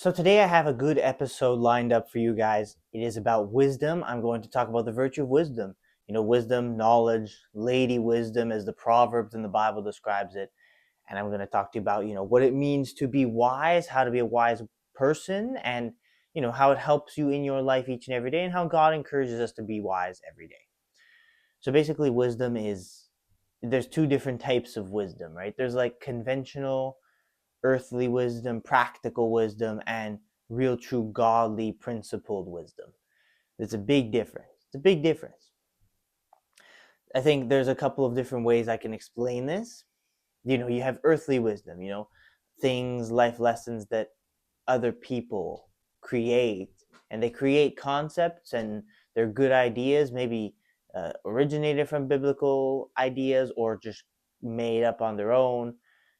So today I have a good episode lined up for you guys. It is about wisdom. I'm going to talk about the virtue of wisdom. Wisdom, knowledge, lady wisdom as the Proverbs in the Bible describes it. And I'm going to talk to you about, what it means to be wise, how to be a wise person, and, how it helps you in your life each and every day, and how God encourages us to be wise every day. So basically, there's two different types of wisdom, right? There's like conventional earthly wisdom, practical wisdom, and real, true, godly, principled wisdom. It's a big difference. It's a big difference. I think there's a couple of different ways I can explain this. You have earthly wisdom, things, life lessons that other people create, and they create concepts, and they're good ideas, maybe originated from biblical ideas or just made up on their own.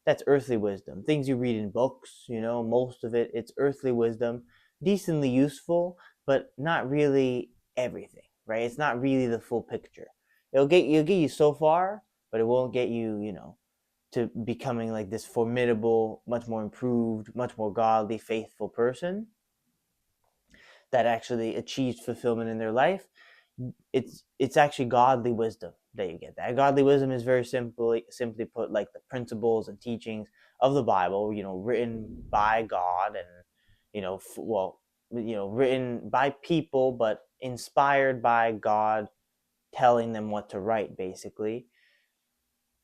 That's earthly wisdom. Things you read in books, most of it's earthly wisdom, decently useful, but not really everything, right? It's not really the full picture. It'll get you so far, but it won't get you, to becoming like this formidable, much more improved, much more godly, faithful person that actually achieves fulfillment in their life. It's actually godly wisdom that you get. That godly wisdom is very simply put, like the principles and teachings of the Bible, written by God, and written by people, but inspired by God, telling them what to write, basically.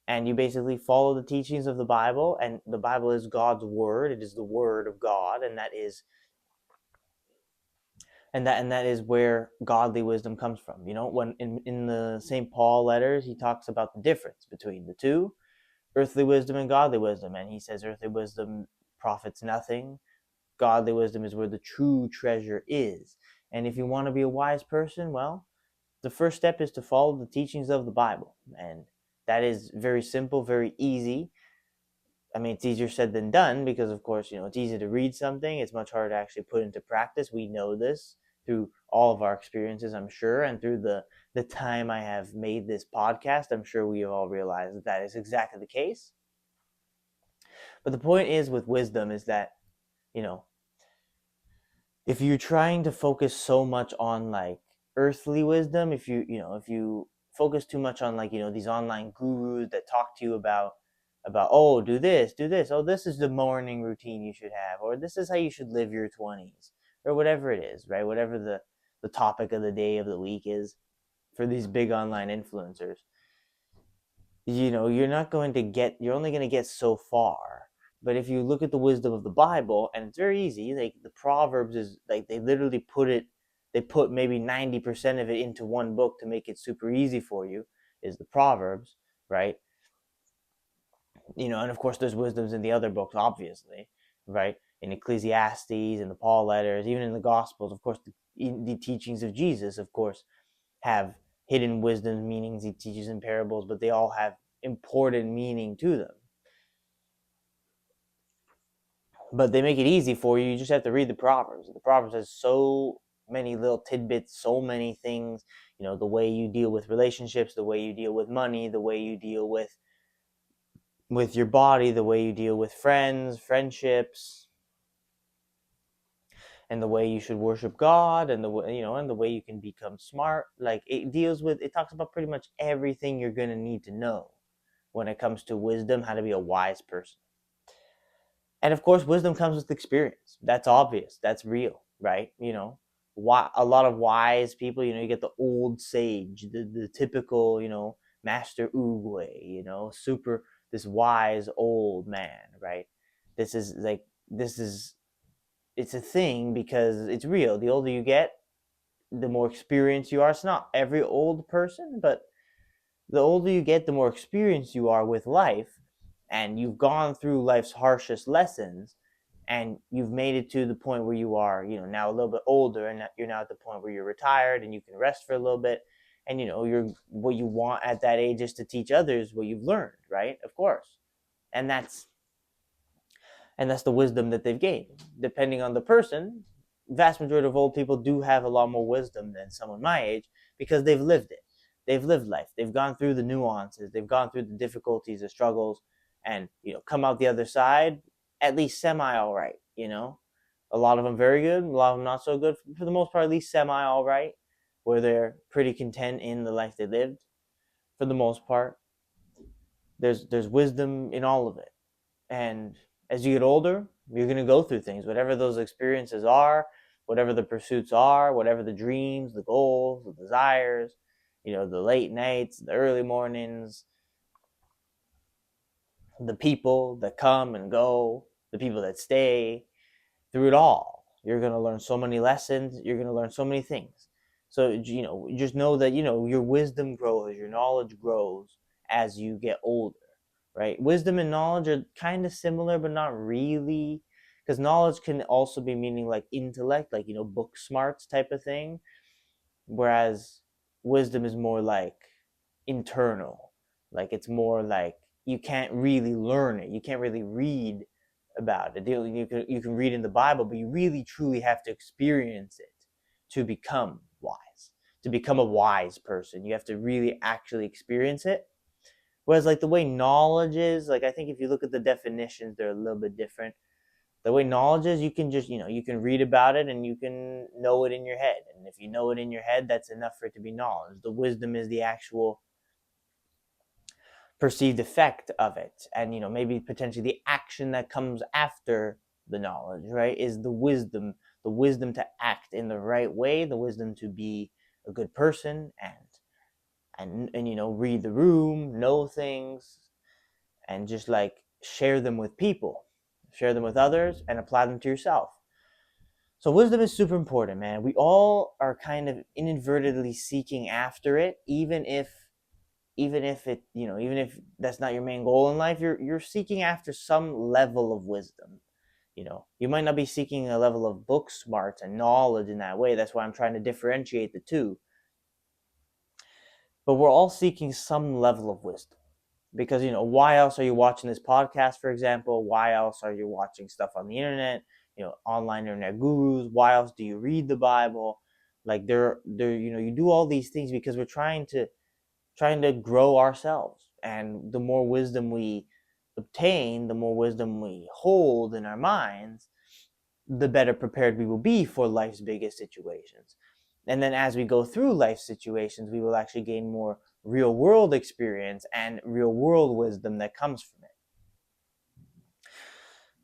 And you basically follow the teachings of the Bible, and the Bible is God's word. It is the word of God, and that is where godly wisdom comes from. When in the St. Paul letters, he talks about the difference between the two, earthly wisdom and godly wisdom, and he says earthly wisdom profits nothing. Godly wisdom is where the true treasure is. And if you want to be a wise person, well, the first step is to follow the teachings of the Bible, and that is very simple, very easy. I mean, it's easier said than done because, of course, it's easy to read something. It's much harder to actually put into practice. We know this through all of our experiences, I'm sure, and through the time I have made this podcast. I'm sure we have all realized that is exactly the case. But the point is with wisdom is that, if you're trying to focus so much on like earthly wisdom, if you focus too much on like these online gurus that talk to you about oh, do this, oh, this is the morning routine you should have, or this is how you should live your 20s, or whatever it is, right? Whatever the topic of the day, of the week is for these big online influencers, you're only going to get so far. But if you look at the wisdom of the Bible, and it's very easy, like the Proverbs is like they literally put maybe 90% of it into one book to make it super easy for you, is the Proverbs, right? And of course there's wisdoms in the other books, obviously, right? In Ecclesiastes, in the Paul letters, even in the Gospels, of course, the teachings of Jesus, of course, have hidden wisdom meanings. He teaches in parables, but they all have important meaning to them. But they make it easy for you. You just have to read the Proverbs. The Proverbs has so many little tidbits, so many things. The way you deal with relationships, the way you deal with money, the way you deal with your body, the way you deal with friendships, and the way you should worship God, and the way and the way you can become smart. Like it talks about pretty much everything you're gonna need to know when it comes to wisdom, how to be a wise person. And of course, wisdom comes with experience. That's obvious. That's real, right? A lot of wise people, you get the old sage, the typical, Master Oogway, super, this wise old man, right? This is like, it's a thing because it's real. The older you get, the more experienced you are. It's not every old person, but the older you get, the more experienced you are with life, and you've gone through life's harshest lessons, and you've made it to the point where you are, now a little bit older, and you're now at the point where you're retired and you can rest for a little bit, and you're what you want at that age is to teach others what you've learned, right? Of course. And that's the wisdom that they've gained. Depending on the person, vast majority of old people do have a lot more wisdom than someone my age because they've lived it. They've lived life. They've gone through the nuances. They've gone through the difficulties, the struggles, and come out the other side at least semi all right. A lot of them very good, a lot of them not so good. For the most part, at least semi all right, where they're pretty content in the life they lived. For the most part, there's wisdom in all of it. And as you get older, you're going to go through things, whatever those experiences are, whatever the pursuits are, whatever the dreams, the goals, the desires, the late nights, the early mornings, the people that come and go, the people that stay. Through it all, you're going to learn so many lessons. You're going to learn so many things. So, just know that, your wisdom grows, your knowledge grows as you get older, right? Wisdom and knowledge are kind of similar, but not really, because knowledge can also be meaning like intellect, like, book smarts type of thing, whereas wisdom is more like internal, like it's more like you can't really learn it, you can't really read about it. You can read in the Bible, but you really truly have to experience it to become wise, to become a wise person. You have to really actually experience it. Whereas like the way knowledge is, like I think if you look at the definitions, they're a little bit different. The way knowledge is, you can just, you can read about it and you can know it in your head. And if you know it in your head, that's enough for it to be knowledge. The wisdom is the actual perceived effect of it, and maybe potentially the action that comes after the knowledge, right, is the wisdom to act in the right way, the wisdom to be a good person, and read the room, know things, and just like share them with people, share them with others, and apply them to yourself. So wisdom is super important, man. We all are kind of inadvertently seeking after it, even if that's not your main goal in life, you're seeking after some level of wisdom. You might not be seeking a level of book smarts and knowledge in that way. That's why I'm trying to differentiate the two. But we're all seeking some level of wisdom, because why else are you watching this podcast, for example? Why else are you watching stuff on the internet? Online internet gurus. Why else do you read the Bible? Like you do all these things because we're trying to grow ourselves. And the more wisdom we obtain, the more wisdom we hold in our minds, the better prepared we will be for life's biggest situations. And then as we go through life situations, we will actually gain more real world experience and real world wisdom that comes from it.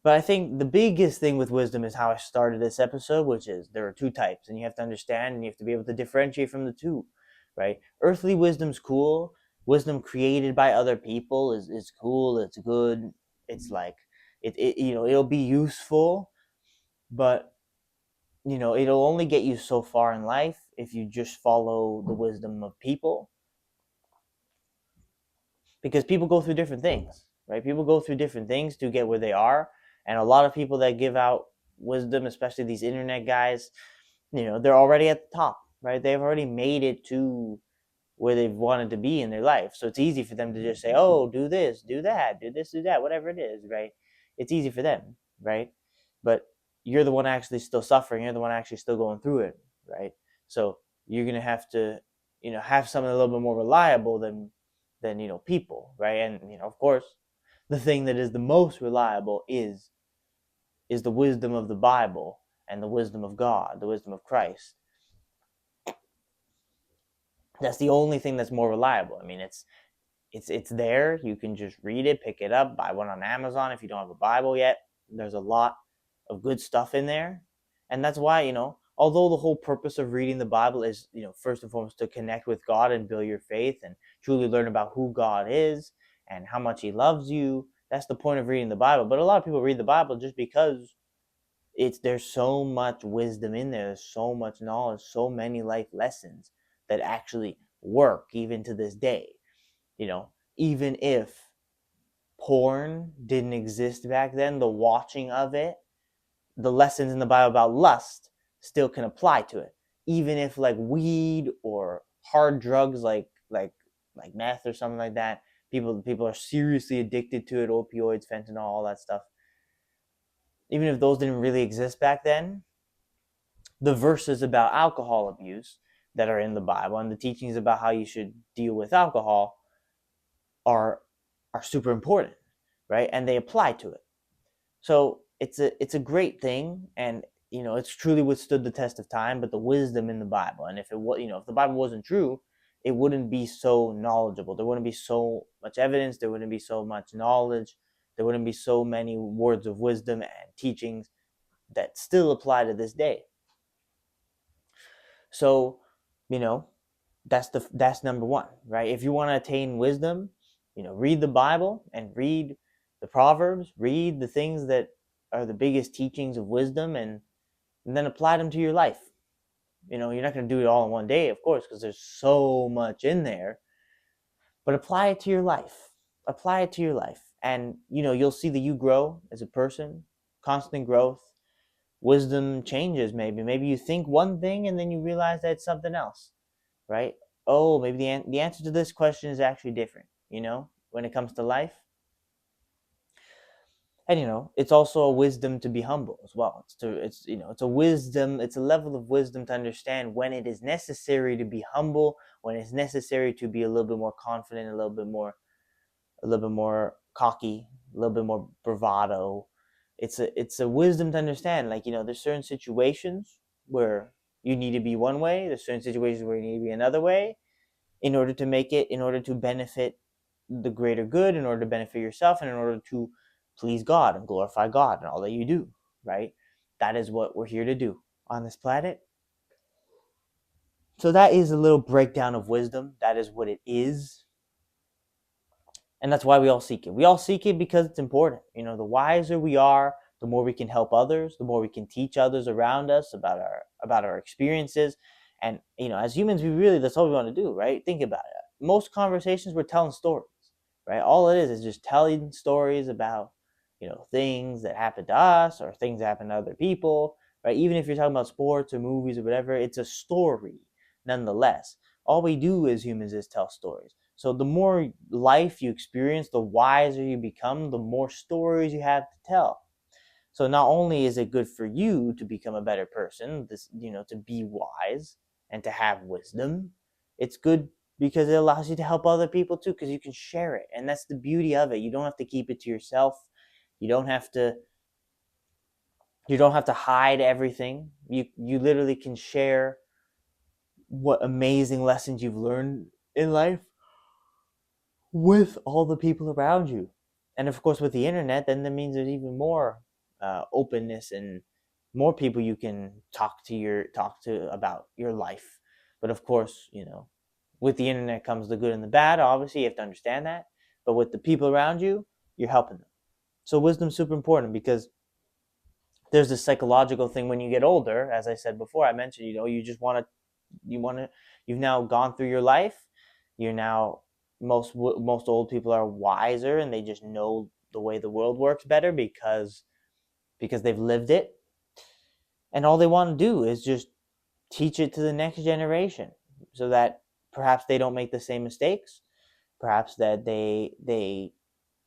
But I think the biggest thing with wisdom is how I started this episode, which is there are two types, and you have to understand and you have to be able to differentiate from the two, right? Earthly wisdom's cool. Wisdom created by other people is cool. It's good. It's like it'll be useful, but it'll only get you so far in life if you just follow the wisdom of people, because people go through different things, right? People go through different things to get where they are. And a lot of people that give out wisdom, especially these internet guys, they're already at the top, right? They've already made it to where they've wanted to be in their life. So it's easy for them to just say, oh, do this, do that, do this, do that, whatever it is, right? It's easy for them, right? But you're the one actually still suffering. You're the one actually still going through it, right? So you're going to have to, have something a little bit more reliable than people, right? And of course, the thing that is the most reliable is the wisdom of the Bible and the wisdom of God, the wisdom of Christ. That's the only thing that's more reliable. I mean, it's there. You can just read it, pick it up, buy one on Amazon if you don't have a Bible yet. There's a lot of good stuff in there. And that's why, although the whole purpose of reading the Bible is, first and foremost to connect with God and build your faith and truly learn about who God is and how much he loves you. That's the point of reading the Bible. But a lot of people read the Bible just because there's so much wisdom in there. There's so much knowledge, so many life lessons that actually work even to this day. Even if porn didn't exist back then, the watching of it, the lessons in the Bible about lust still can apply to it. Even if like weed or hard drugs like meth or something like that, people are seriously addicted to it, opioids, fentanyl, all that stuff. Even if those didn't really exist back then, the verses about alcohol abuse that are in the Bible and the teachings about how you should deal with alcohol are super important, right? And they apply to it. So it's a great thing, and it's truly withstood the test of time, but the wisdom in the Bible. And if it was, if the Bible wasn't true, it wouldn't be so knowledgeable. There wouldn't be so much evidence. There wouldn't be so much knowledge. There wouldn't be so many words of wisdom and teachings that still apply to this day. So, that's number one, right? If you want to attain wisdom, read the Bible and read the Proverbs, read the things that are the biggest teachings of wisdom, and then apply them to your life. You're not going to do it all in one day, of course, because there's so much in there, but apply it to your life. Apply it to your life. And, you'll see that you grow as a person, constant growth. Wisdom changes, maybe. Maybe you think one thing and then you realize that it's something else, right? Oh, maybe the answer to this question is actually different, when it comes to life. And it's also a wisdom to be humble as well. It's a wisdom, it's a level of wisdom to understand when it is necessary to be humble, when it's necessary to be a little bit more confident, a little bit more cocky, a little bit more bravado. It's a wisdom to understand, like, there's certain situations where you need to be one way, there's certain situations where you need to be another way in order to benefit the greater good, in order to benefit yourself, and in order to please God and glorify God and all that you do, right? That is what we're here to do on this planet. So that is a little breakdown of wisdom. That is what it is. And that's why we all seek it. We all seek it because it's important. The wiser we are, the more we can help others, the more we can teach others around us about our experiences. And, as humans, that's all we want to do, right? Think about it. Most conversations, we're telling stories, right? All it is just telling stories about, things that happen to us or things that happen to other people, right? Even if you're talking about sports or movies or whatever, it's a story nonetheless. All we do as humans is tell stories. So the more life you experience, the wiser you become, the more stories you have to tell. So not only is it good for you to become a better person, to be wise and to have wisdom, it's good because it allows you to help other people too, because you can share it. And that's the beauty of it. You don't have to keep it to yourself. You don't have to hide everything. You literally can share what amazing lessons you've learned in life with all the people around you. And of course, with the internet, then that means there's even more openness and more people you can talk to about your life. But of course, with the internet comes the good and the bad. Obviously, you have to understand that. But with the people around you, you're helping them. So wisdom's super important, because there's this psychological thing when you get older. As I said before, I mentioned, you've now gone through your life. You're now, most old people are wiser, and they just know the way the world works better because they've lived it. And all they want to do is just teach it to the next generation, so that perhaps they don't make the same mistakes, perhaps that they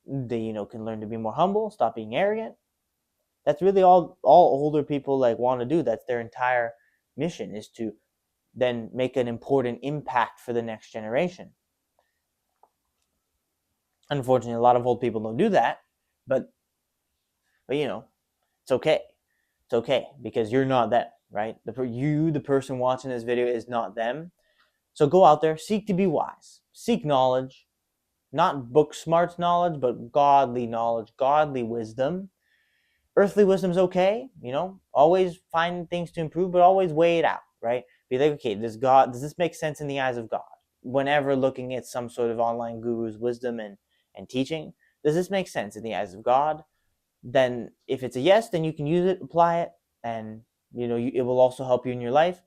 can learn to be more humble, stop being arrogant. That's really all older people want to do. That's their entire mission, is to then make an important impact for the next generation. Unfortunately, a lot of old people don't do that, but it's okay. It's okay, because you're not them, right? The person watching this video is not them. So go out there, seek to be wise, seek knowledge, not book smarts knowledge, but godly knowledge, godly wisdom. Earthly wisdom's okay, always find things to improve, but always weigh it out, right? Be like, okay, does this make sense in the eyes of God? Whenever looking at some sort of online guru's wisdom and teaching, does this make sense in the eyes of God? Then if it's a yes, then you can use it, apply it, and it will also help you in your life.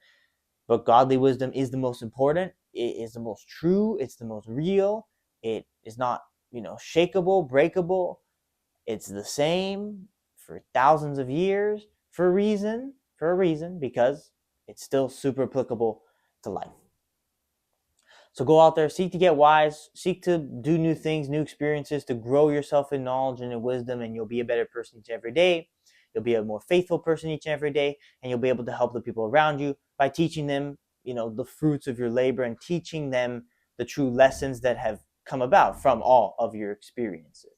But godly wisdom is the most important. It is the most true. It's the most real. It is not, shakeable, breakable. It's the same for thousands of years for a reason, because it's still super applicable to life. So go out there, seek to get wise, seek to do new things, new experiences, to grow yourself in knowledge and in wisdom, and you'll be a better person each and every day. You'll be a more faithful person each and every day, and you'll be able to help the people around you by teaching them, the fruits of your labor, and teaching them the true lessons that have come about from all of your experiences.